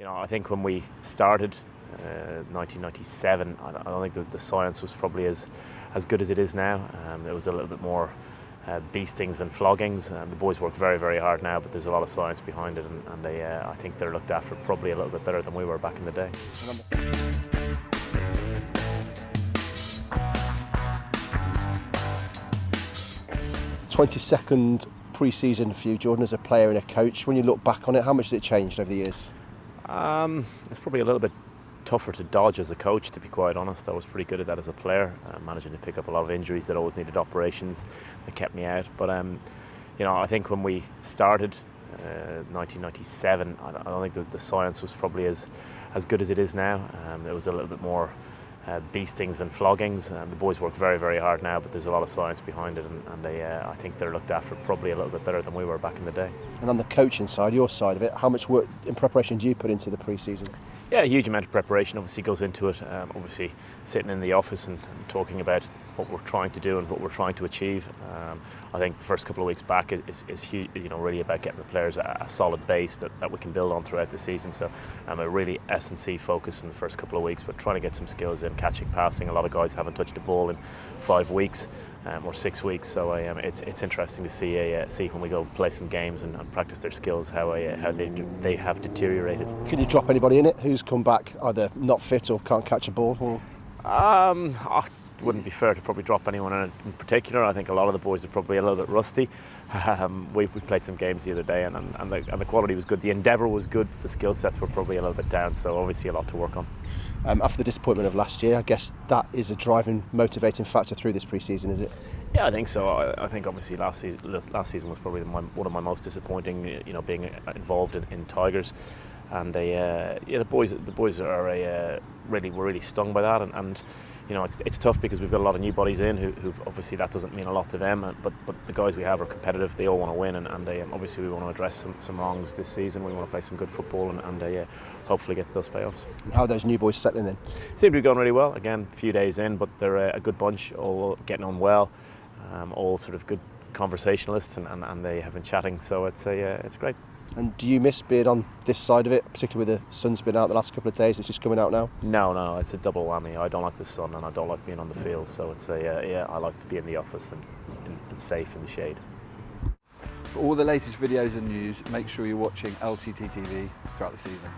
I think when we started 1997, I don't think the science was probably as good as it is now. There was a little bit more beastings and floggings. The boys work very, very hard now, but there's a lot of science behind it, and I think they're looked after probably a little bit better than we were back in the day. 22nd pre-season for you, Jordan, as a player and a coach. When you look back on it, how much has it changed over the years? It's probably a little bit tougher to dodge as a coach, to be quite honest. I was pretty good at that as a player, managing to pick up a lot of injuries that always needed operations that kept me out. But I think when we started 1997, I don't think the science was probably as good as it is now. There was a little bit more beastings and floggings. The boys work very, very hard now, but there's a lot of science behind it, and I think they're looked after probably a little bit better than we were back in the day. And on the coaching side, your side of it, how much work in preparation do you put into the pre-season? Yeah, a huge amount of preparation obviously goes into it. Obviously sitting in the office and talking about what we're trying to do and what we're trying to achieve. I think the first couple of weeks back is huge, really about getting the players a solid base that we can build on throughout the season. So a really S&C focus in the first couple of weeks, but trying to get some skills in, catching, passing. A lot of guys haven't touched the ball in 5 weeks. Or 6 weeks, so it's interesting to see when we go play some games and practice their skills how they have deteriorated. Can you drop anybody in it who's come back either not fit or can't catch a ball? Or? It wouldn't be fair to probably drop anyone in particular. I think a lot of the boys are probably a little bit rusty. We played some games the other day, and the quality was good. The endeavour was good. The skill sets were probably a little bit down, so obviously a lot to work on. After the disappointment of last year, I guess that is a driving, motivating factor through this pre-season, is it? Yeah, I think so. I think obviously last season was probably one of my most disappointing. Being involved in Tigers, and the boys are really stung by that, and it's tough because we've got a lot of new bodies in who obviously that doesn't mean a lot to them, but the guys we have are competitive. They all want to win, and obviously we want to address some wrongs this season. We want to play some good football and hopefully get to those playoffs. How are those new boys settling in? Seem to be going really well. Again, a few days in, but they're a good bunch, all getting on well, all sort of good conversationalists, and they have been chatting, so it's great. And do you miss being on this side of it, particularly with the sun's been out the last couple of days? It's just coming out now. No, it's a double whammy. I don't like the sun and I don't like being on the field, so I like to be in the office and safe in the shade. For all the latest videos and news, make sure you're watching LTTV throughout the season.